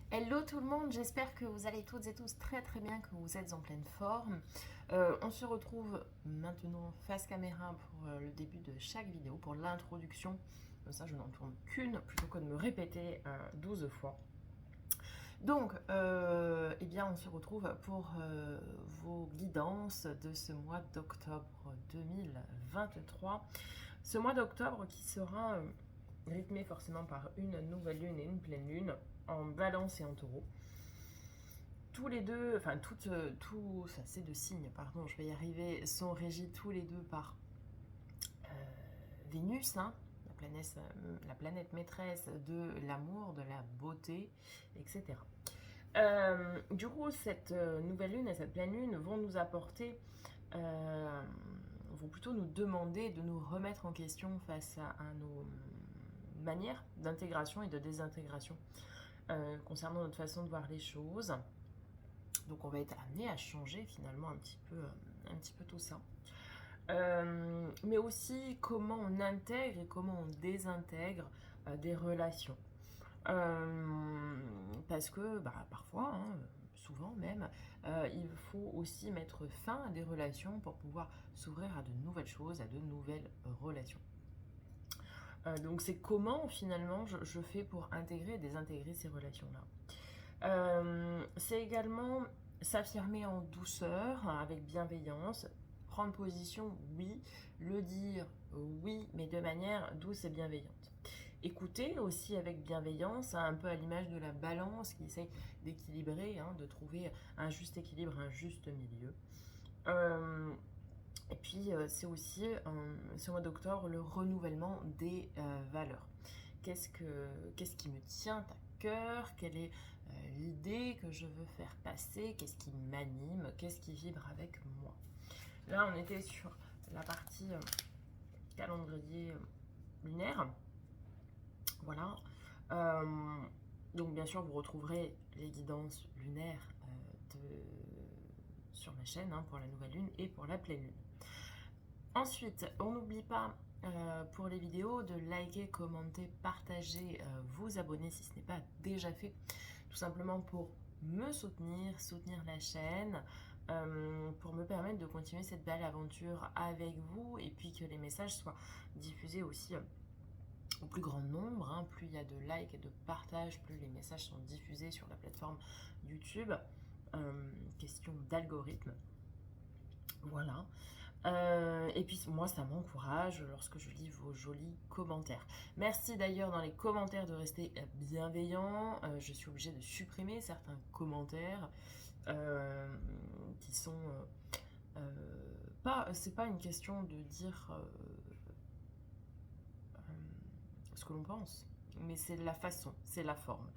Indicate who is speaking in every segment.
Speaker 1: Hello tout le monde, j'espère que vous allez toutes et tous très très bien, que vous êtes en pleine forme. On se retrouve maintenant face caméra pour le début de chaque vidéo, pour l'introduction. Comme ça je n'en tourne qu'une plutôt que de me répéter 12 fois. Donc, eh bien, on se retrouve pour vos guidances de ce mois d'octobre 2023. Ce mois d'octobre qui sera rythmé forcément par une nouvelle lune et une pleine lune en Balance et en Taureau. Tous les deux, enfin tout, ça c'est deux signes, pardon, je vais y arriver, sont régis tous les deux par Vénus, hein, la planète maîtresse de l'amour, de la beauté, etc. Du coup, cette nouvelle lune et cette pleine lune vont nous apporter, vont plutôt nous demander de nous remettre en question face à nos manières d'intégration et de désintégration concernant notre façon de voir les choses. Donc on va être amené à changer finalement un petit peu tout ça. Mais aussi comment on intègre et comment on désintègre des relations. Parce que parfois, hein, souvent même, il faut aussi mettre fin à des relations pour pouvoir s'ouvrir à de nouvelles choses, à de nouvelles relations. Donc c'est comment finalement je fais pour intégrer et désintégrer ces relations-là. C'est également s'affirmer en douceur, avec bienveillance, prendre position, oui, le dire, oui, mais de manière douce et bienveillante. Écouter aussi avec bienveillance, un peu à l'image de la balance qui essaye d'équilibrer, hein, de trouver un juste équilibre, un juste milieu. Et puis c'est aussi, ce mois d'octobre, le renouvellement des valeurs. Qu'est-ce qui me tient à cœur? Quelle est l'idée que je veux faire passer? Qu'est-ce qui m'anime? Qu'est-ce qui vibre avec moi? Là, on était sur la partie calendrier lunaire. Voilà. Donc, bien sûr, vous retrouverez les guidances lunaires sur ma chaîne, hein, pour la nouvelle lune et pour la pleine lune. Ensuite, on n'oublie pas pour les vidéos de liker, commenter, partager, vous abonner si ce n'est pas déjà fait, tout simplement pour me soutenir la chaîne, pour me permettre de continuer cette belle aventure avec vous et puis que les messages soient diffusés aussi au plus grand nombre, hein. Plus il y a de likes et de partages, plus les messages sont diffusés sur la plateforme YouTube. Question d'algorithme. Voilà. Et puis moi, ça m'encourage lorsque je lis vos jolis commentaires. Merci d'ailleurs dans les commentaires de rester bienveillant. Je suis obligée de supprimer certains commentaires qui sont pas. C'est pas une question de dire ce que l'on pense, mais c'est la façon, c'est la forme.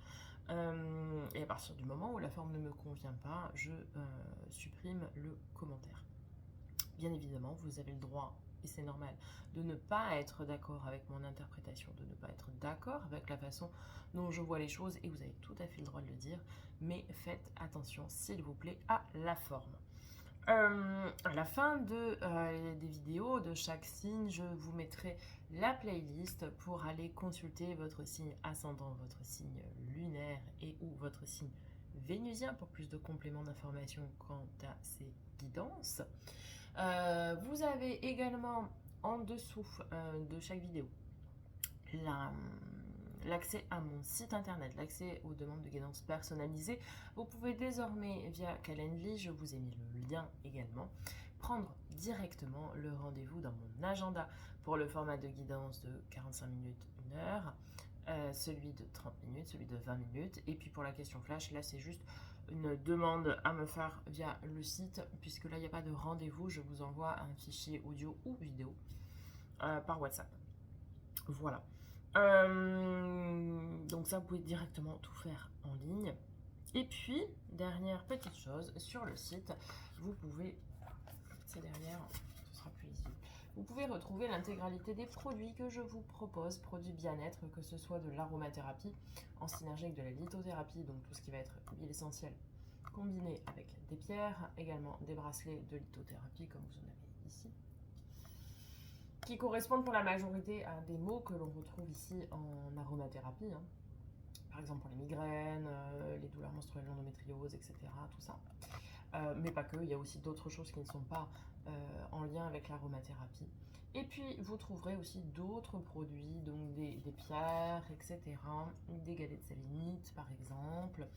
Speaker 1: Et à partir du moment où la forme ne me convient pas, je supprime le commentaire. Bien évidemment, vous avez le droit, et c'est normal, de ne pas être d'accord avec mon interprétation, de ne pas être d'accord avec la façon dont je vois les choses, et vous avez tout à fait le droit de le dire, mais faites attention, s'il vous plaît, à la forme. À la fin des vidéos de chaque signe, je vous mettrai la playlist pour aller consulter votre signe ascendant, votre signe lunaire et ou votre signe vénusien pour plus de compléments d'informations quant à ces guidances. Vous avez également en dessous de chaque vidéo l'accès à mon site internet, l'accès aux demandes de guidance personnalisées. Vous pouvez désormais via Calendly, je vous ai mis le lien également, prendre directement le rendez-vous dans mon agenda pour le format de guidance de 45 minutes, 1 heure, celui de 30 minutes, celui de 20 minutes, et puis pour la question flash, là c'est juste une demande à me faire via le site, puisque là il n'y a pas de rendez-vous, je vous envoie un fichier audio ou vidéo par WhatsApp. Voilà. Donc ça, vous pouvez directement tout faire en ligne. Et puis, dernière petite chose, sur le site, vous pouvez, c'est derrière, ce sera plus lisible, vous pouvez retrouver l'intégralité des produits que je vous propose, produits bien-être, que ce soit de l'aromathérapie en synergie avec de la lithothérapie, donc tout ce qui va être huile essentielle combinée avec des pierres, également des bracelets de lithothérapie comme vous en avez ici, qui correspondent pour la majorité à des mots que l'on retrouve ici en aromathérapie, hein. Par exemple pour les migraines, les menstruelle, l'endométriose, etc. Tout ça. Mais pas que, il y a aussi d'autres choses qui ne sont pas en lien avec l'aromathérapie. Et puis, vous trouverez aussi d'autres produits, donc des pierres, etc., des galettes sélénites, par exemple,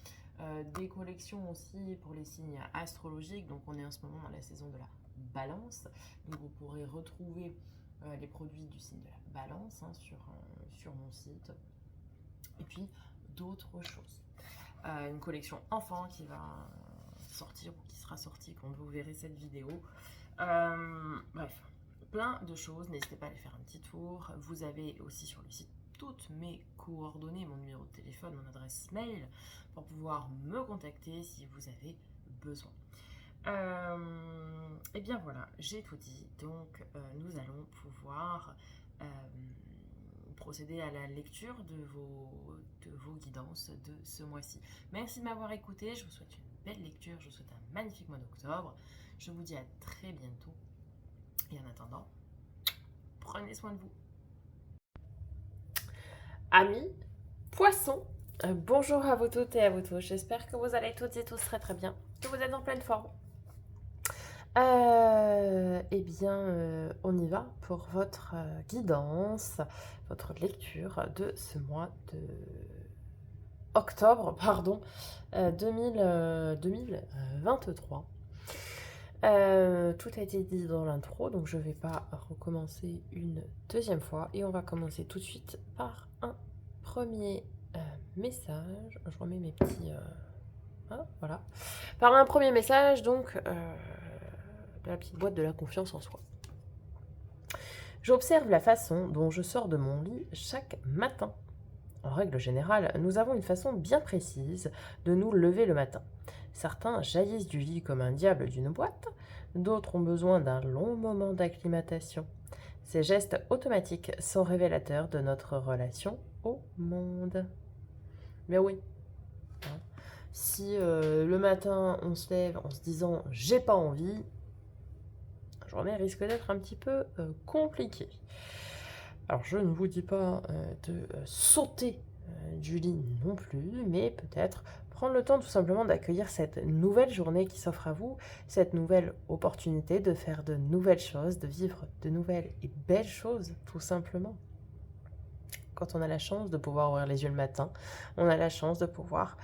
Speaker 1: des collections aussi pour les signes astrologiques. Donc, on est en ce moment dans la saison de la balance. Donc, vous pourrez retrouver les produits du signe de la balance sur mon site. Et puis, d'autres choses. Une collection enfant qui va sortir ou qui sera sortie quand vous verrez cette vidéo. Bref, plein de choses. N'hésitez pas à aller faire un petit tour. Vous avez aussi sur le site toutes mes coordonnées, mon numéro de téléphone, mon adresse mail pour pouvoir me contacter si vous avez besoin. Et bien voilà, j'ai tout dit. Donc nous allons pouvoir procéder à la lecture de vos guidances de ce mois-ci. Merci de m'avoir écouté. Je vous souhaite une belle lecture. Je vous souhaite un magnifique mois d'octobre. Je vous dis à très bientôt. Et en attendant, prenez soin de vous. Amis poissons, bonjour à vous toutes et à vous tous. J'espère que vous allez toutes et tous très très bien, que vous êtes en pleine forme. Eh bien, on y va pour votre guidance, votre lecture de ce mois de octobre, pardon, 2023. Tout a été dit dans l'intro, donc je ne vais pas recommencer une deuxième fois. Et on va commencer tout de suite par un premier message. Je remets mes petits... voilà. Par un premier message, donc, de la petite boîte de la confiance en soi. J'observe la façon dont je sors de mon lit chaque matin. En règle générale, nous avons une façon bien précise de nous lever le matin. Certains jaillissent du lit comme un diable d'une boîte, d'autres ont besoin d'un long moment d'acclimatation. Ces gestes automatiques sont révélateurs de notre relation au monde. Mais oui, si le matin on se lève en se disant « j'ai pas envie », la journée risque d'être un petit peu compliquée. Alors je ne vous dis pas de sauter du lit non plus, mais peut-être prendre le temps tout simplement d'accueillir cette nouvelle journée qui s'offre à vous, cette nouvelle opportunité de faire de nouvelles choses, de vivre de nouvelles et belles choses tout simplement. Quand on a la chance de pouvoir ouvrir les yeux le matin, on a la chance de pouvoir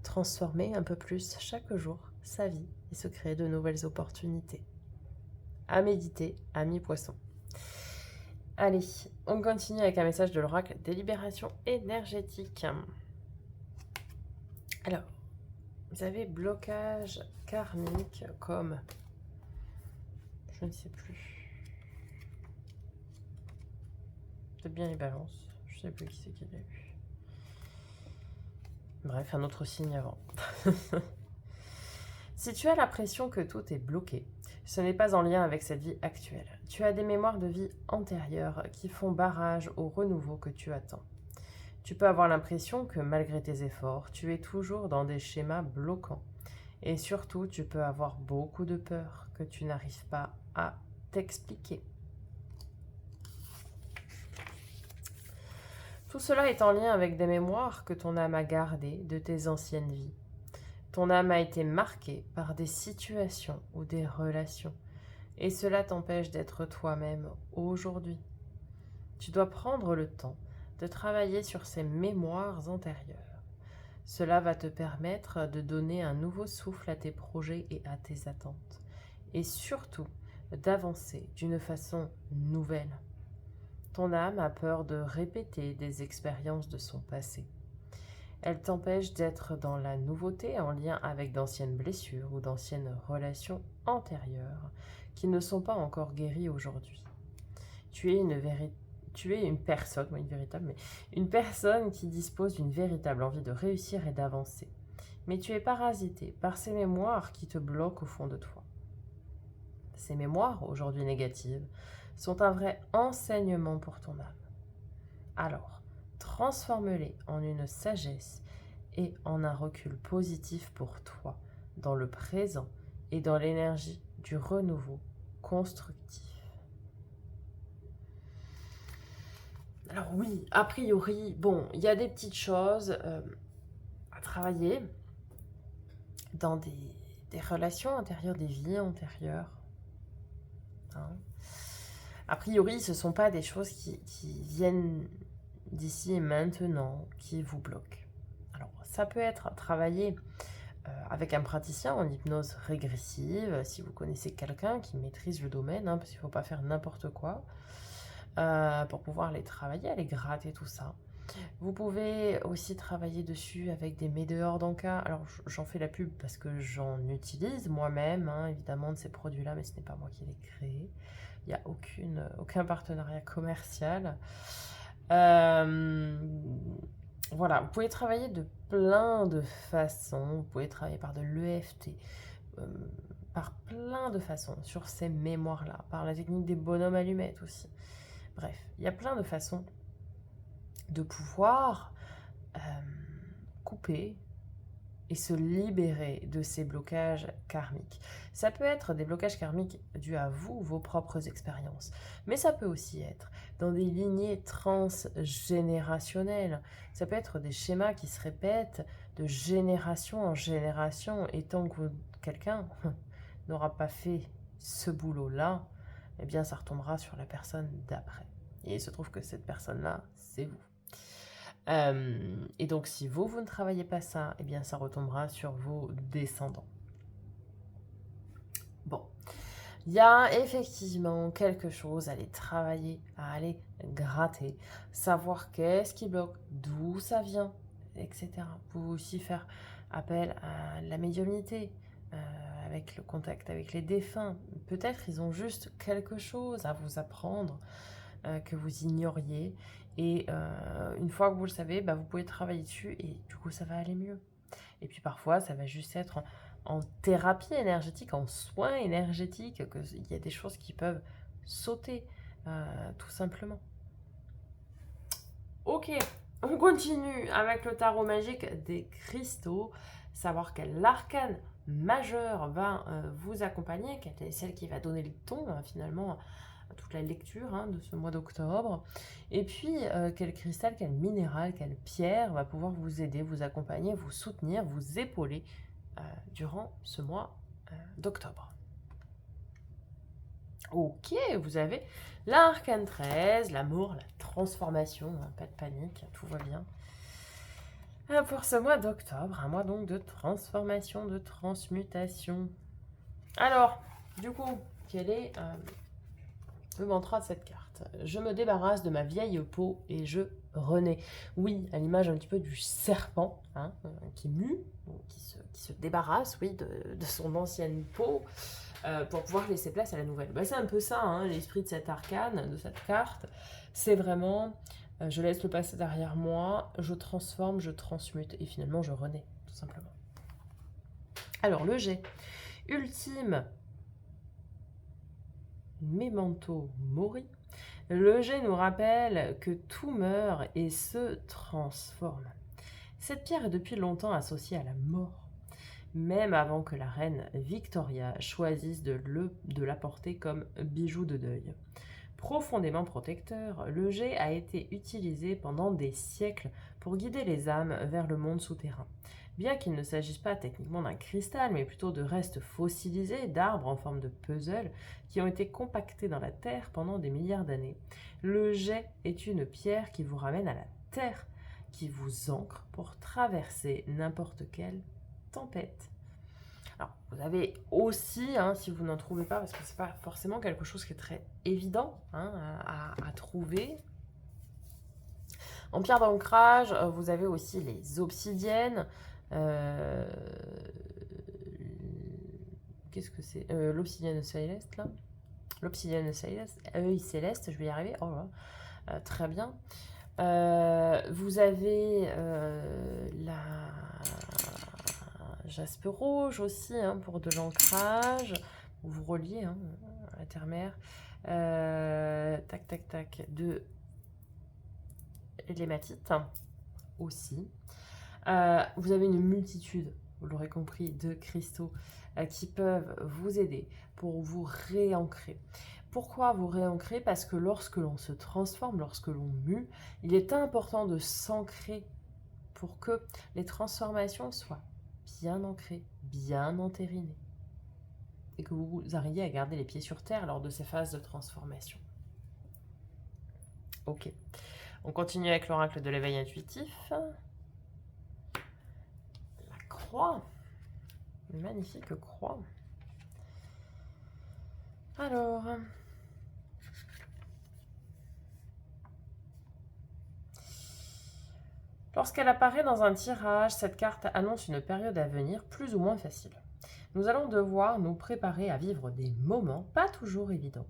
Speaker 1: transformer un peu plus chaque jour sa vie et se créer de nouvelles opportunités. À méditer, amis poissons. Allez, on continue avec un message de l'oracle des libérations énergétiques. Alors, vous avez blocage karmique comme... Je ne sais plus. C'est bien les balances. Je ne sais plus qui c'est qui l'a eu. Bref, un autre signe avant. Si tu as l'impression que tout est bloqué, ce n'est pas en lien avec cette vie actuelle. Tu as des mémoires de vie antérieures qui font barrage au renouveau que tu attends. Tu peux avoir l'impression que malgré tes efforts, tu es toujours dans des schémas bloquants. Et surtout, tu peux avoir beaucoup de peur que tu n'arrives pas à t'expliquer. Tout cela est en lien avec des mémoires que ton âme a gardées de tes anciennes vies. Ton âme a été marquée par des situations ou des relations, et cela t'empêche d'être toi-même aujourd'hui. Tu dois prendre le temps de travailler sur ces mémoires antérieures. Cela va te permettre de donner un nouveau souffle à tes projets et à tes attentes, et surtout d'avancer d'une façon nouvelle. Ton âme a peur de répéter des expériences de son passé. Elle t'empêche d'être dans la nouveauté en lien avec d'anciennes blessures ou d'anciennes relations antérieures qui ne sont pas encore guéries aujourd'hui. Tu es une personne qui dispose d'une véritable envie de réussir et d'avancer. Mais tu es parasité par ces mémoires qui te bloquent au fond de toi. Ces mémoires, aujourd'hui négatives, sont un vrai enseignement pour ton âme. Alors, transforme-les en une sagesse et en un recul positif pour toi, dans le présent et dans l'énergie du renouveau constructif. Alors oui, a priori, bon, il y a des petites choses à travailler. dans des relations antérieures, des vies antérieures. Hein. A priori, ce ne sont pas des choses qui viennent d'ici et maintenant, qui vous bloquent. Alors, ça peut être travaillé avec un praticien en hypnose régressive, si vous connaissez quelqu'un qui maîtrise le domaine, hein, parce qu'il ne faut pas faire n'importe quoi, pour pouvoir les travailler, les gratter, tout ça. Vous pouvez aussi travailler dessus avec des médecins d'Anka. Alors, j'en fais la pub parce que j'en utilise moi-même, hein, évidemment, de ces produits-là, mais ce n'est pas moi qui les crée. Il n'y a aucun partenariat commercial. Voilà, vous pouvez travailler de plein de façons. Vous pouvez travailler par de l'EFT, par plein de façons sur ces mémoires-là, par la technique des bonhommes allumettes aussi. Bref, il y a plein de façons de pouvoir couper et se libérer de ces blocages karmiques. Ça peut être des blocages karmiques dus à vous, vos propres expériences, mais ça peut aussi être dans des lignées transgénérationnelles. Ça peut être des schémas qui se répètent de génération en génération, et tant que quelqu'un n'aura pas fait ce boulot-là, eh bien ça retombera sur la personne d'après. Et il se trouve que cette personne-là, c'est vous. Et donc, si vous ne travaillez pas ça, eh bien, ça retombera sur vos descendants. Bon, il y a effectivement quelque chose à aller travailler, à aller gratter, savoir qu'est-ce qui bloque, d'où ça vient, etc. Vous pouvez aussi faire appel à la médiumnité, avec le contact avec les défunts. Peut-être ils ont juste quelque chose à vous apprendre que vous ignoriez. Et une fois que vous le savez, vous pouvez travailler dessus et du coup, ça va aller mieux. Et puis parfois, ça va juste être en thérapie énergétique, en soins énergétiques, qu'il y a des choses qui peuvent sauter, tout simplement. Ok, on continue avec le tarot magique des cristaux. Savoir quel arcane majeur va vous accompagner, quelle est celle qui va donner le ton, finalement, toute la lecture de ce mois d'octobre. Et puis, quel cristal, quel minéral, quelle pierre va pouvoir vous aider, vous accompagner, vous soutenir, vous épauler durant ce mois d'octobre. Ok, vous avez l'arcane 13, l'amour, la transformation, pas de panique, tout va bien. Pour ce mois d'octobre, un mois donc de transformation, de transmutation. Alors, du coup, quel est le mantra de cette carte? Je me débarrasse de ma vieille peau et je renais. Oui, à l'image un petit peu du serpent qui mue, qui se débarrasse, oui, de son ancienne peau pour pouvoir laisser place à la nouvelle. C'est un peu ça, l'esprit de cet arcane, de cette carte. C'est vraiment, je laisse le passé derrière moi, je transforme, je transmute et finalement je renais, tout simplement. Alors le jet ultime, Memento Mori. Le jet nous rappelle que tout meurt et se transforme. Cette pierre est depuis longtemps associée à la mort, même avant que la reine Victoria choisisse de la porter comme bijou de deuil. Profondément protecteur, le jet a été utilisé pendant des siècles pour guider les âmes vers le monde souterrain. Bien qu'il ne s'agisse pas techniquement d'un cristal, mais plutôt de restes fossilisés d'arbres en forme de puzzle qui ont été compactés dans la terre pendant des milliards d'années, le jet est une pierre qui vous ramène à la terre, qui vous ancre pour traverser n'importe quelle tempête. Alors, vous avez aussi, si vous n'en trouvez pas, parce que c'est pas forcément quelque chose qui est très évident à trouver. En pierre d'ancrage, vous avez aussi les obsidiennes. Qu'est-ce que c'est l'obsidienne céleste, là. L'obsidienne céleste, œil céleste, je vais y arriver. Oh là, très bien. Vous avez la jaspe rouge aussi, pour de l'ancrage. Vous reliez à la terre-mère. Tac, tac, tac. De l'hématite aussi. Vous avez une multitude, vous l'aurez compris, de cristaux qui peuvent vous aider pour vous réancrer. Pourquoi vous réancrer? Parce que lorsque l'on se transforme, lorsque l'on mue, il est important de s'ancrer pour que les transformations soient bien ancré, bien entériné. Et que vous arriviez à garder les pieds sur terre lors de ces phases de transformation. Ok. On continue avec l'oracle de l'éveil intuitif. La croix. Une magnifique croix. Alors... Lorsqu'elle apparaît dans un tirage, cette carte annonce une période à venir plus ou moins facile. Nous allons devoir nous préparer à vivre des moments pas toujours évidents,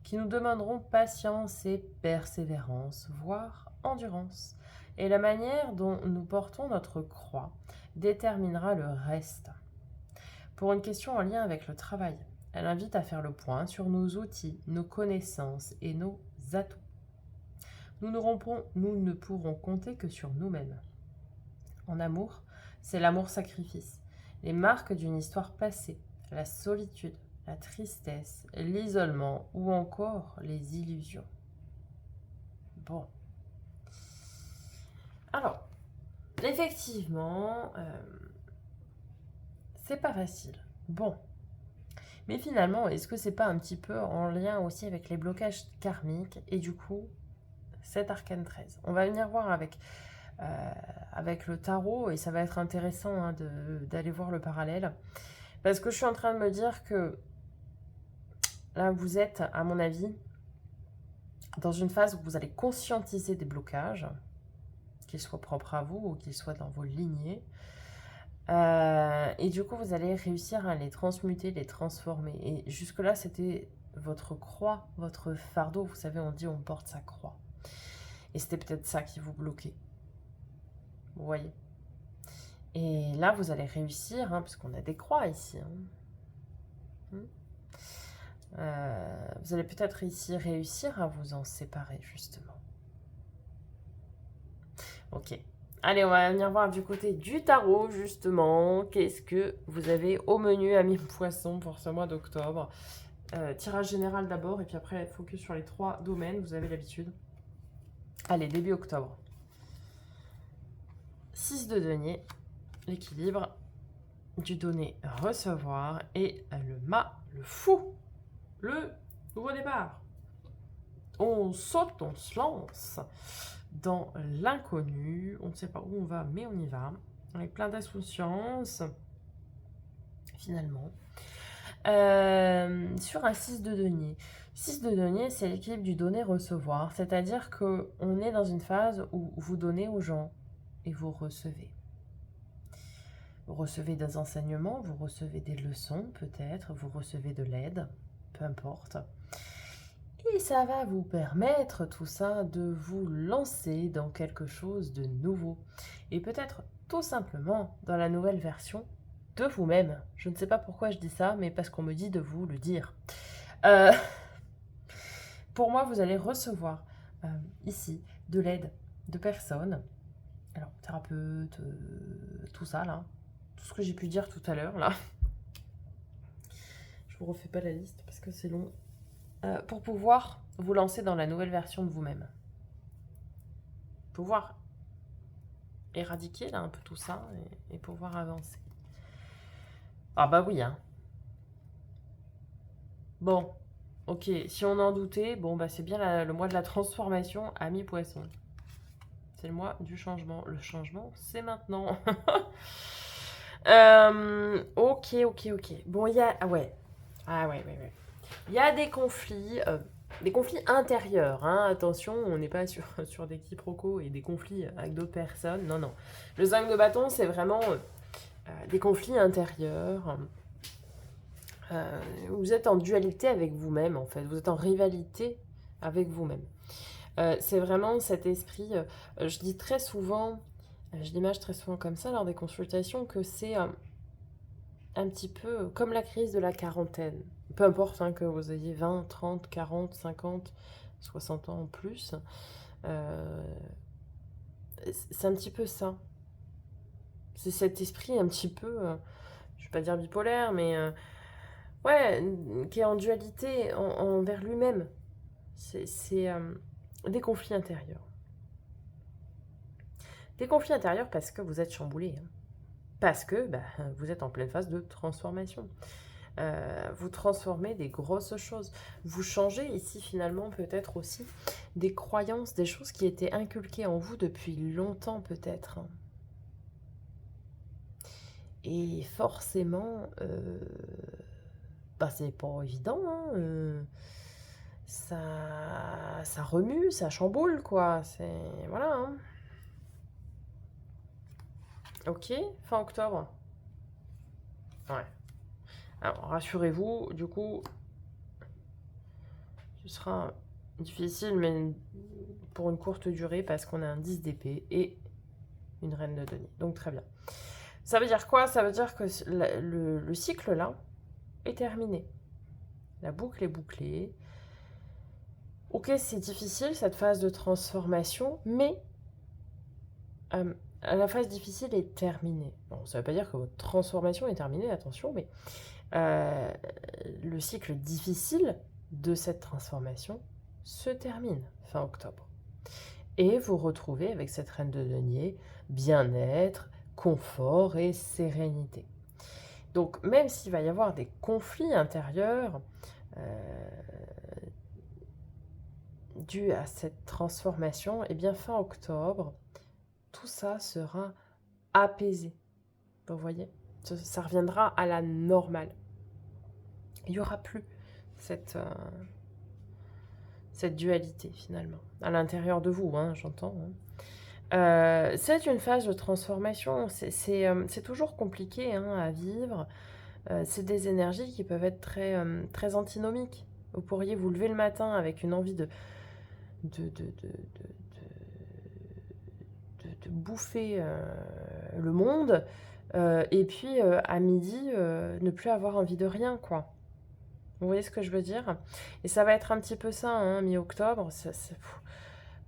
Speaker 1: qui nous demanderont patience et persévérance, voire endurance. Et la manière dont nous portons notre croix déterminera le reste. Pour une question en lien avec le travail, elle invite à faire le point sur nos outils, nos connaissances et nos atouts. Nous ne pourrons compter que sur nous-mêmes. En amour, c'est l'amour-sacrifice, les marques d'une histoire passée, la solitude, la tristesse, l'isolement ou encore les illusions. Bon. Alors, effectivement, c'est pas facile. Bon. Mais finalement, est-ce que c'est pas un petit peu en lien aussi avec les blocages karmiques et du coup, cet arcane 13. On va venir voir avec le tarot et ça va être intéressant hein, d'aller voir le parallèle. Parce que je suis en train de me dire que là, vous êtes, à mon avis, dans une phase où vous allez conscientiser des blocages, qu'ils soient propres à vous ou qu'ils soient dans vos lignées. Et du coup, vous allez réussir à les transmuter, les transformer. Et jusque-là, c'était votre croix, votre fardeau. Vous savez, on dit on porte sa croix. Et c'était peut-être ça qui vous bloquait. Vous voyez. Et là, vous allez réussir, hein, parce qu'on a des croix ici. Vous allez peut-être réussir à vous en séparer, justement. Ok. Allez, on va venir voir du côté du tarot, justement. Qu'est-ce que vous avez au menu, amis poissons, pour ce mois d'octobre? Tirage général d'abord, et puis après, focus sur les 3 domaines, vous avez l'habitude. Allez, début octobre. 6 de denier, l'équilibre du donner-recevoir et le mât, le fou, le nouveau départ. On saute, on se lance dans l'inconnu. On ne sait pas où on va, mais on y va. Avec plein d'insouciance, finalement. Sur un 6 de denier. 6 de denier, c'est l'équilibre du donner-recevoir. C'est-à-dire qu'on est dans une phase où vous donnez aux gens et vous recevez. Vous recevez des enseignements, vous recevez des leçons peut-être, vous recevez de l'aide, peu importe. Et ça va vous permettre tout ça de vous lancer dans quelque chose de nouveau. Et peut-être tout simplement dans la nouvelle version de vous-même. Je ne sais pas pourquoi je dis ça, mais parce qu'on me dit de vous le dire. Pour moi, vous allez recevoir ici de l'aide de personnes. Alors, thérapeute, tout ça là. Tout ce que j'ai pu dire tout à l'heure là. Je vous refais pas la liste parce que c'est long. Pour pouvoir vous lancer dans la nouvelle version de vous-même. Pouvoir éradiquer là un peu tout ça et pouvoir avancer. Ah bah oui, hein. Bon, ok, si on en doutait, bon bah c'est bien le mois de la transformation, amis poissons. C'est le mois du changement. Le changement, c'est maintenant. Ok. Bon, il y a... ouais. Ah ouais. Il y a des conflits intérieurs. Hein. Attention, on n'est pas sur des quiproquos et des conflits avec d'autres personnes. Non. Le 5 de bâton, c'est vraiment des conflits intérieurs. Vous êtes en dualité avec vous-même, en fait. Vous êtes en rivalité avec vous-même. C'est vraiment cet esprit... je dis très souvent... Je l'image très souvent comme ça lors des consultations que c'est un petit peu comme la crise de la quarantaine. Peu importe hein, que vous ayez 20, 30, 40, 50, 60 ans en plus. C'est un petit peu ça. C'est cet esprit un petit peu, je ne vais pas dire bipolaire, mais ouais, qui est en dualité envers lui-même. C'est des conflits intérieurs. Des conflits intérieurs parce que vous êtes chamboulé. Hein. Parce que bah, vous êtes en pleine phase de transformation. Vous transformez des grosses choses. Vous changez ici finalement peut-être aussi des croyances, des choses qui étaient inculquées en vous depuis longtemps peut-être. Et forcément, bah, c'est pas évident, hein, ça remue, ça chamboule, quoi. C'est... Voilà, hein. Ok, fin octobre. Ouais. Alors, rassurez-vous, du coup, ce sera difficile, mais pour une courte durée, parce qu'on a un 10 d'épée et une reine de denier. Donc, très bien. Ça veut dire quoi? Ça veut dire que le cycle, là, est terminé. La boucle est bouclée. Ok, c'est difficile, cette phase de transformation, mais la phase difficile est terminée. Bon, ça ne veut pas dire que votre transformation est terminée, attention, mais le cycle difficile de cette transformation se termine fin octobre. Et vous retrouvez avec cette reine de denier bien-être, confort et sérénité. Donc même s'il va y avoir des conflits intérieurs dus à cette transformation, et bien fin octobre, tout ça sera apaisé. Vous voyez, ça reviendra à la normale. Il n'y aura plus cette dualité finalement, à l'intérieur de vous, hein, j'entends. Hein. C'est une phase de transformation, c'est toujours compliqué hein, à vivre. C'est des énergies qui peuvent être très antinomiques. Vous pourriez vous lever le matin avec une envie de bouffer le monde, et puis à midi, ne plus avoir envie de rien, quoi. Vous voyez ce que je veux dire? Et ça va être un petit peu ça, hein, mi-octobre.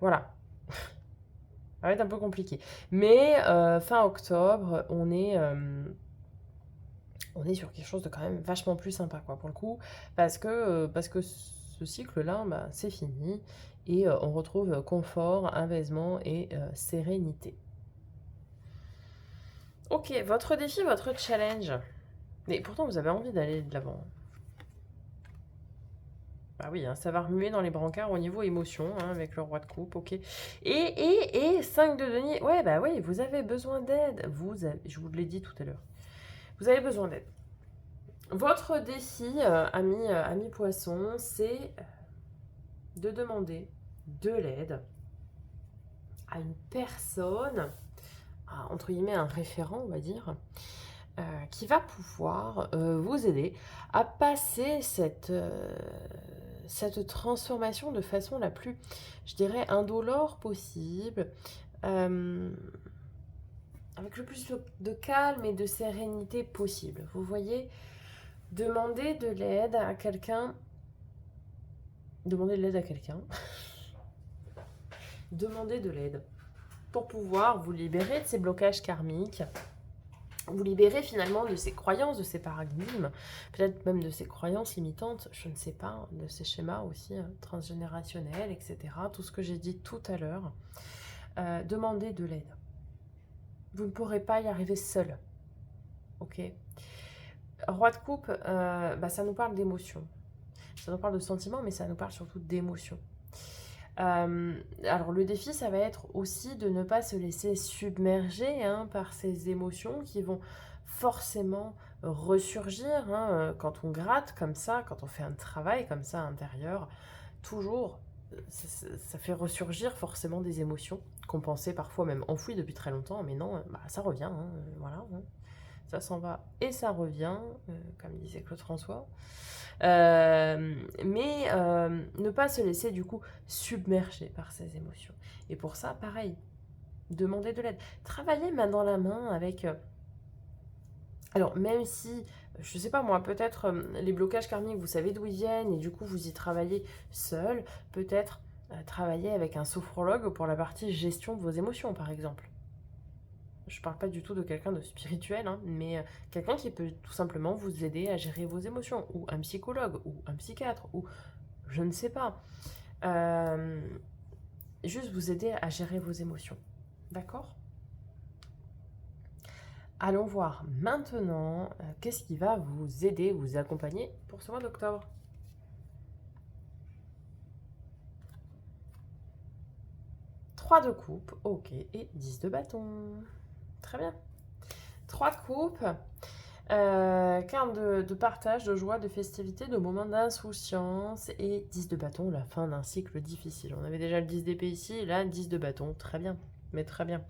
Speaker 1: Voilà. Ça va être un peu compliqué. Mais fin octobre, on est sur quelque chose de quand même vachement plus sympa, quoi, pour le coup. Parce que ce cycle-là, bah, c'est fini. Et on retrouve confort, apaisement et sérénité. Ok, votre défi, votre challenge. Mais pourtant, vous avez envie d'aller de l'avant. Ah oui, hein, ça va remuer dans les brancards au niveau émotion, hein, avec le roi de coupe, ok. Et 5 de denier. Ouais, bah oui, vous avez besoin d'aide. Je vous l'ai dit tout à l'heure. Vous avez besoin d'aide. Votre défi, ami poisson, c'est de demander de l'aide à une personne, entre guillemets un référent, on va dire, qui va pouvoir vous aider à passer cette transformation de façon la plus, je dirais, indolore possible, avec le plus de calme et de sérénité possible. Vous voyez, demander de l'aide à quelqu'un, demander de l'aide pour pouvoir vous libérer de ces blocages karmiques, vous libérer finalement de ces croyances, de ces paradigmes, peut-être même de ces croyances limitantes, je ne sais pas, de ces schémas aussi transgénérationnels, etc. Tout ce que j'ai dit tout à l'heure. Demandez de l'aide. Vous ne pourrez pas y arriver seul. Ok. Roi de coupe, bah, ça nous parle d'émotions. Ça nous parle de sentiments, mais ça nous parle surtout d'émotions. Alors le défi, ça va être aussi de ne pas se laisser submerger hein, par ces émotions qui vont forcément ressurgir hein, quand on gratte comme ça, quand on fait un travail comme ça intérieur. Toujours, ça fait ressurgir forcément des émotions qu'on pensait parfois même enfouies depuis très longtemps, mais non, bah, ça revient, hein, voilà. Hein. Ça s'en va et ça revient, comme disait Claude François. Mais ne pas se laisser du coup submerger par ces émotions. Et pour ça, pareil, demander de l'aide. Travailler main dans la main avec... alors, même si, je sais pas moi, peut-être les blocages karmiques, vous savez d'où ils viennent, et du coup, vous y travaillez seul, peut-être travailler avec un sophrologue pour la partie gestion de vos émotions, par exemple. Je ne parle pas du tout de quelqu'un de spirituel, hein, mais quelqu'un qui peut tout simplement vous aider à gérer vos émotions, ou un psychologue, ou un psychiatre, ou je ne sais pas. Juste vous aider à gérer vos émotions. D'accord ? allons voir maintenant qu'est-ce qui va vous aider, vous accompagner pour ce mois d'octobre. 3 de coupe, ok, et 10 de bâton. Très bien. 3 de coupe, carte de partage, de joie, de festivité, de moments d'insouciance, et 10 de bâton, la fin d'un cycle difficile. On avait déjà le 10 d'épée ici, et là, 10 de bâton, très bien, mais très bien.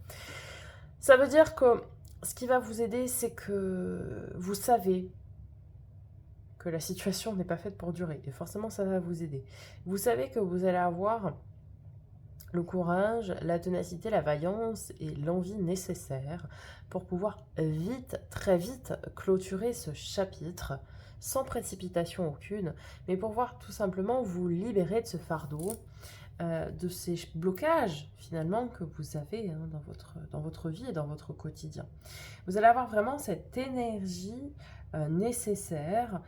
Speaker 1: Ça veut dire que ce qui va vous aider, c'est que vous savez que la situation n'est pas faite pour durer, et forcément, ça va vous aider. Vous savez que vous allez avoir le courage, la ténacité, la vaillance et l'envie nécessaires pour pouvoir vite, très vite, clôturer ce chapitre sans précipitation aucune, mais pour pouvoir tout simplement vous libérer de ce fardeau, de ces blocages finalement que vous avez dans votre vie et dans votre quotidien. Vous allez avoir vraiment cette énergie nécessaire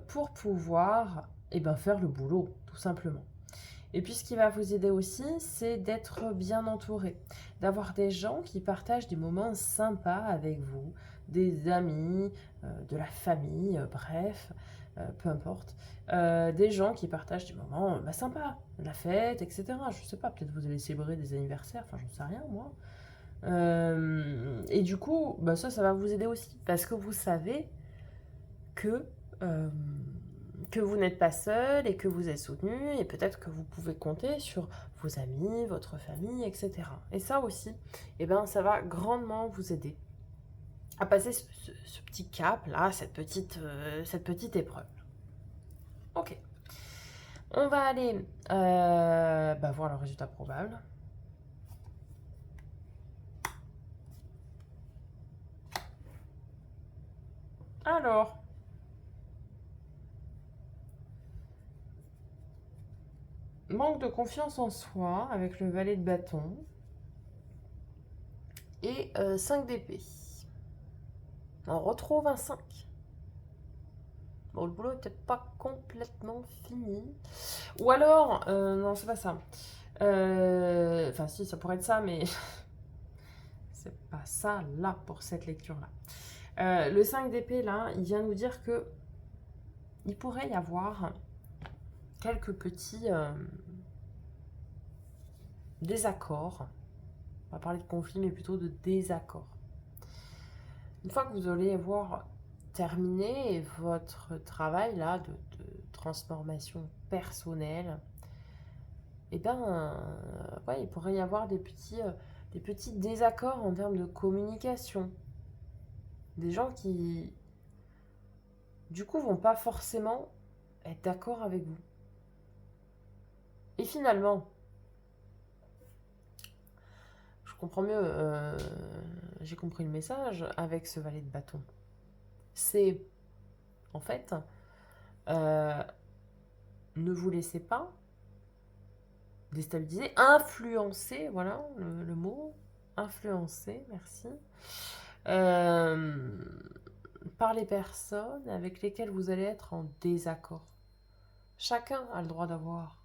Speaker 1: pour pouvoir faire le boulot, tout simplement. Et puis ce qui va vous aider aussi, c'est d'être bien entouré, d'avoir des gens qui partagent des moments sympas avec vous, des amis, de la famille, bref, peu importe. Des gens qui partagent des moments sympas, la fête, etc. Je sais pas, peut-être vous allez célébrer des anniversaires, enfin j'en sais rien moi. Et du coup, ça va vous aider aussi, parce que vous savez que vous n'êtes pas seul et que vous êtes soutenu, et peut-être que vous pouvez compter sur vos amis, votre famille, etc. Et ça aussi, ça va grandement vous aider à passer ce petit cap là, cette petite épreuve. Ok. On va aller voir le résultat probable. Alors, manque de confiance en soi avec le valet de bâton et 5 d'épée. On retrouve un 5. Bon, le boulot est peut-être pas complètement fini. Ou alors, non, c'est pas ça. Enfin, si, ça pourrait être ça, mais c'est pas ça là pour cette lecture-là. Le 5 d'épée, là, il vient nous dire que il pourrait y avoir quelques petits désaccords. On va parler de conflit, mais plutôt de désaccords. Une fois que vous allez avoir terminé votre travail là de transformation personnelle, il pourrait y avoir des petits désaccords en termes de communication. Des gens qui, du coup, vont pas forcément être d'accord avec vous. Et finalement, je comprends mieux, j'ai compris le message avec ce valet de bâton. C'est, en fait, ne vous laissez pas déstabiliser, influencer, voilà le mot, influencer, merci, par les personnes avec lesquelles vous allez être en désaccord. Chacun a le droit d'avoir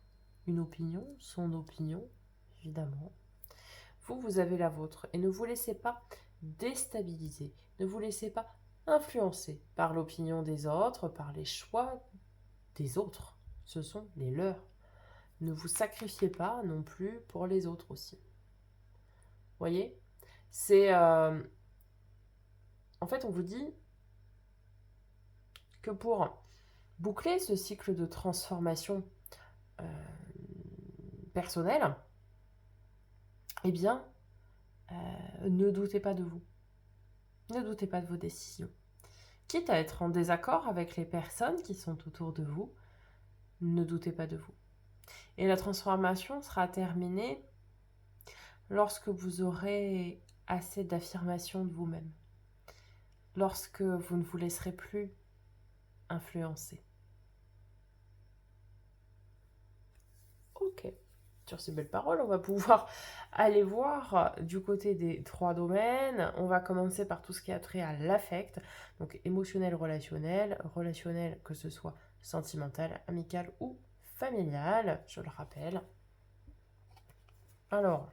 Speaker 1: une opinion, son opinion, évidemment. Vous avez la vôtre. Et ne vous laissez pas déstabiliser. Ne vous laissez pas influencer par l'opinion des autres, par les choix des autres. Ce sont les leurs. Ne vous sacrifiez pas non plus pour les autres aussi. Voyez ? C'est... en fait, on vous dit que pour boucler ce cycle de transformation personnelle, ne doutez pas de vous. Ne doutez pas de vos décisions. Quitte à être en désaccord avec les personnes qui sont autour de vous, ne doutez pas de vous. Et la transformation sera terminée lorsque vous aurez assez d'affirmation de vous-même. Lorsque vous ne vous laisserez plus influencer. Ok. Sur ces belles paroles, on va pouvoir aller voir du côté des 3 domaines. On va commencer par tout ce qui a trait à l'affect, donc émotionnel, relationnel que ce soit sentimental, amical ou familial, je le rappelle. Alors,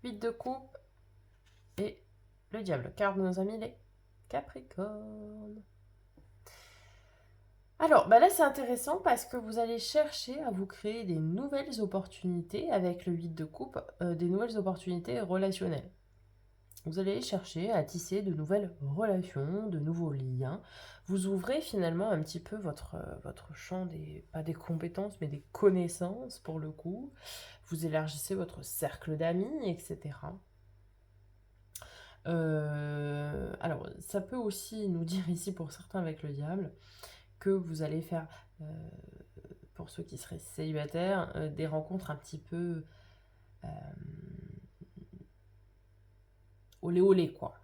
Speaker 1: 8 de coupe et le diable, carte de nos amis les Capricornes. Alors, là, c'est intéressant parce que vous allez chercher à vous créer des nouvelles opportunités avec le 8 de coupe, des nouvelles opportunités relationnelles. Vous allez chercher à tisser de nouvelles relations, de nouveaux liens. Vous ouvrez finalement un petit peu votre champ, pas des compétences, mais des connaissances pour le coup. Vous élargissez votre cercle d'amis, etc. Alors, ça peut aussi nous dire ici, pour certains avec le diable, que vous allez faire, pour ceux qui seraient célibataires, des rencontres un petit peu olé olé, quoi.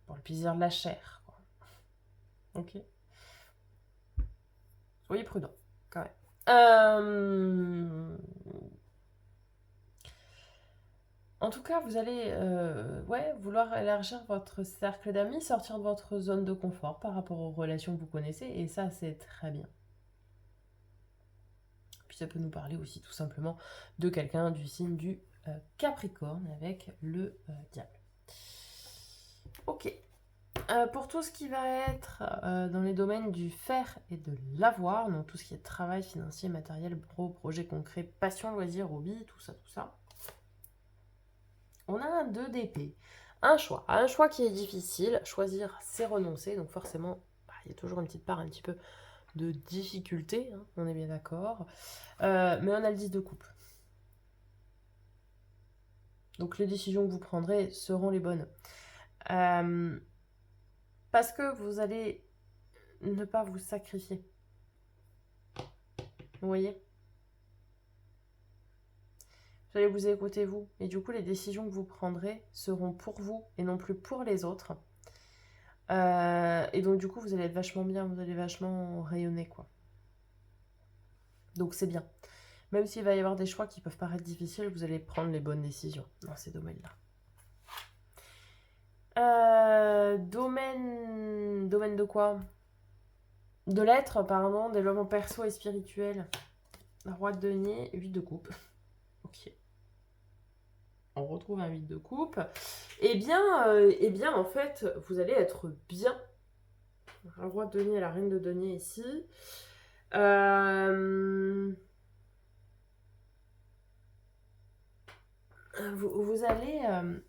Speaker 1: Pour le plaisir de la chair, quoi. Ok. Soyez prudent, quand même. En tout cas, vous allez vouloir élargir votre cercle d'amis, sortir de votre zone de confort par rapport aux relations que vous connaissez, et ça, c'est très bien. Puis ça peut nous parler aussi tout simplement de quelqu'un du signe du Capricorne avec le diable. Ok. Pour tout ce qui va être dans les domaines du faire et de l'avoir, donc tout ce qui est travail, financier, matériel, projet concret, passion, loisir, hobby, tout ça. On a un 2 d'épée. Un choix qui est difficile. Choisir, c'est renoncer, donc forcément, il y a toujours une petite part un petit peu de difficulté, hein, on est bien d'accord. Mais on a le 10 de coupe. Donc les décisions que vous prendrez seront les bonnes. Parce que vous allez ne pas vous sacrifier. Vous voyez ? Vous allez vous écouter vous. Et du coup, les décisions que vous prendrez seront pour vous et non plus pour les autres. Et donc du coup, vous allez être vachement bien, vous allez vachement rayonner, quoi. Donc c'est bien. Même s'il va y avoir des choix qui peuvent paraître difficiles, vous allez prendre les bonnes décisions dans ces domaines-là. Domaine de quoi? De l'être, pardon, développement perso et spirituel. Roi de denier, 8 de coupe. Ok. On retrouve un 8 de coupe. Eh bien, en fait, vous allez être bien. Un roi de denier et la reine de denier ici. Vous allez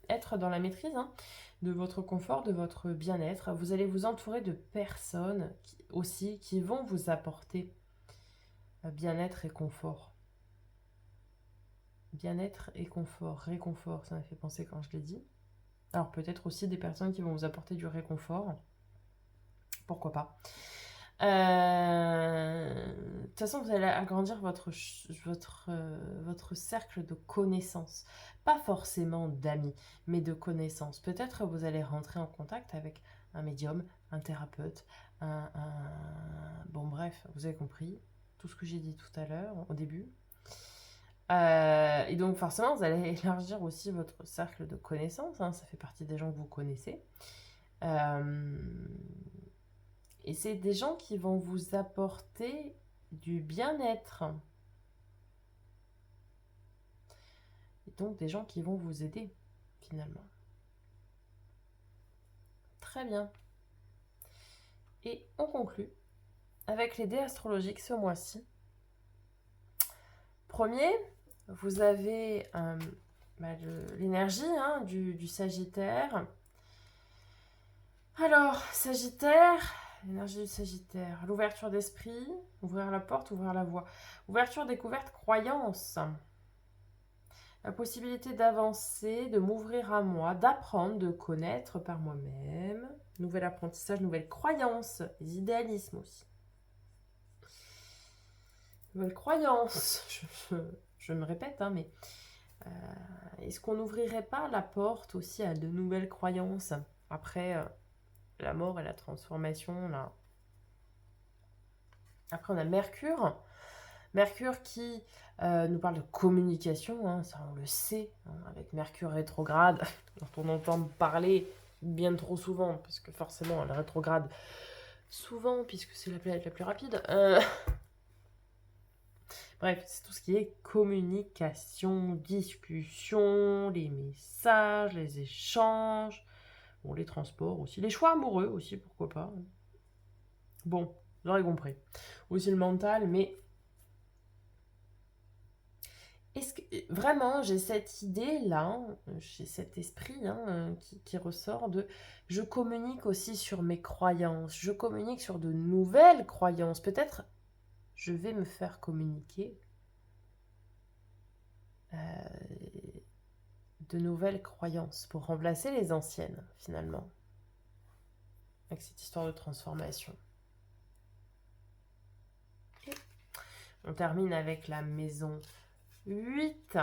Speaker 1: être dans la maîtrise de votre confort, de votre bien-être. Vous allez vous entourer de personnes qui vont vous apporter bien-être et confort. Bien-être et confort, réconfort, ça m'a fait penser quand je l'ai dit. Alors peut-être aussi des personnes qui vont vous apporter du réconfort. Pourquoi pas. De toute façon, vous allez agrandir votre cercle de connaissances. Pas forcément d'amis, mais de connaissances. Peut-être vous allez rentrer en contact avec un médium, un thérapeute, Bon bref, vous avez compris tout ce que j'ai dit tout à l'heure, au début. Et donc forcément, vous allez élargir aussi votre cercle de connaissances. Ça fait partie des gens que vous connaissez. Et c'est des gens qui vont vous apporter du bien-être. Et donc des gens qui vont vous aider, finalement. Très bien. Et on conclut avec les dés astrologiques ce mois-ci. Premier, vous avez l'énergie du Sagittaire. Alors, Sagittaire, l'énergie du Sagittaire, l'ouverture d'esprit, ouvrir la porte, ouvrir la voie. Ouverture, découverte, croyance. La possibilité d'avancer, de m'ouvrir à moi, d'apprendre, de connaître par moi-même. Nouvel apprentissage, nouvelle croyance, les idéalismes aussi. Nouvelle croyance, je me répète, mais est-ce qu'on n'ouvrirait pas la porte aussi à de nouvelles croyances après la mort et la transformation là. Après, on a Mercure. Mercure qui nous parle de communication, ça on le sait, avec Mercure rétrograde, dont on entend parler bien trop souvent, parce que forcément, elle rétrograde souvent, puisque c'est la planète la plus rapide. Bref, c'est tout ce qui est communication, discussion, les messages, les échanges. Bon, les transports aussi. Les choix amoureux aussi, pourquoi pas. Bon, j'aurais compris. Aussi le mental, mais... Est-ce que vraiment j'ai cette idée-là, j'ai cet esprit qui ressort de je communique aussi sur mes croyances, je communique sur de nouvelles croyances. Peut-être je vais me faire communiquer de nouvelles croyances pour remplacer les anciennes finalement, avec cette histoire de transformation. Et on termine avec la maison 8,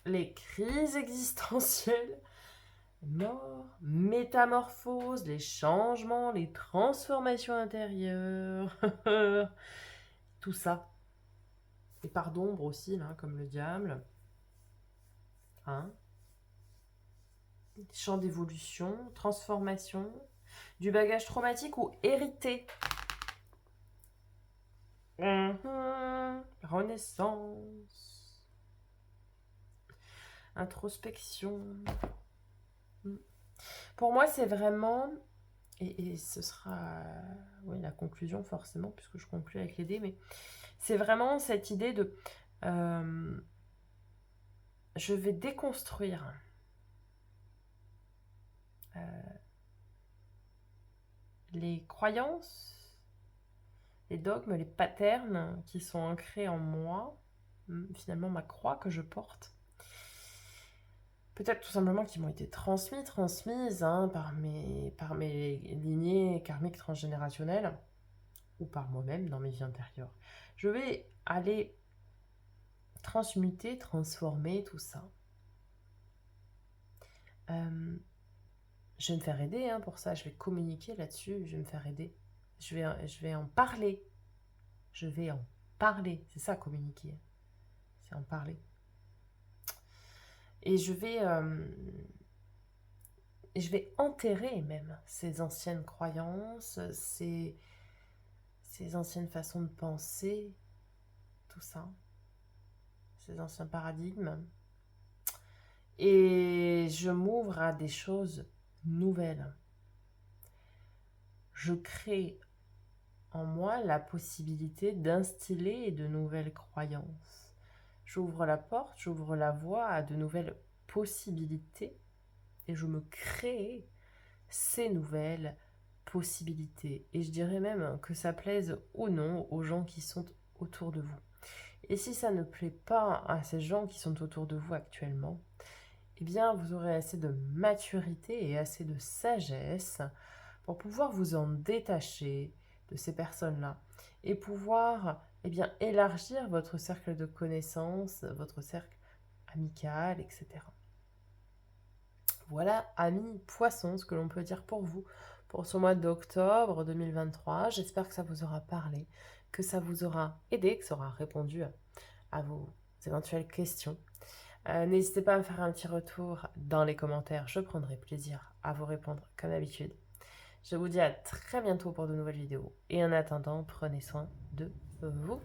Speaker 1: les crises existentielles. Mort, métamorphose, les changements, les transformations intérieures, tout ça. Les parts d'ombre aussi, là, comme le diable. Hein? Champ d'évolution, transformation, du bagage traumatique ou hérité. Renaissance, introspection. Pour moi, c'est vraiment... Et ce sera la conclusion forcément, puisque je conclue avec les dés, mais c'est vraiment cette idée de je vais déconstruire les croyances, les dogmes, les patterns qui sont ancrés en moi, finalement ma croix que je porte. Peut-être tout simplement qui m'ont été transmises par mes lignées karmiques transgénérationnelles ou par moi-même dans mes vies antérieures. Je vais aller transmuter, transformer tout ça. Je vais me faire aider pour ça, je vais communiquer là-dessus, je vais me faire aider. Je vais en parler. Je vais en parler, c'est ça communiquer. C'est en parler. Et je vais enterrer même ces anciennes croyances, ces anciennes façons de penser, tout ça, ces anciens paradigmes. Et je m'ouvre à des choses nouvelles. Je crée en moi la possibilité d'instiller de nouvelles croyances. J'ouvre la porte, j'ouvre la voie à de nouvelles possibilités et je me crée ces nouvelles possibilités. Et je dirais même que ça plaise ou non aux gens qui sont autour de vous. Et si ça ne plaît pas à ces gens qui sont autour de vous actuellement, eh bien vous aurez assez de maturité et assez de sagesse pour pouvoir vous en détacher de ces personnes-là et pouvoir élargir votre cercle de connaissances, votre cercle amical, etc. Voilà, amis poissons, ce que l'on peut dire pour vous pour ce mois d'octobre 2023. J'espère que ça vous aura parlé, que ça vous aura aidé, que ça aura répondu à vos éventuelles questions. N'hésitez pas à me faire un petit retour dans les commentaires, je prendrai plaisir à vous répondre comme d'habitude. Je vous dis à très bientôt pour de nouvelles vidéos et en attendant, prenez soin de vous.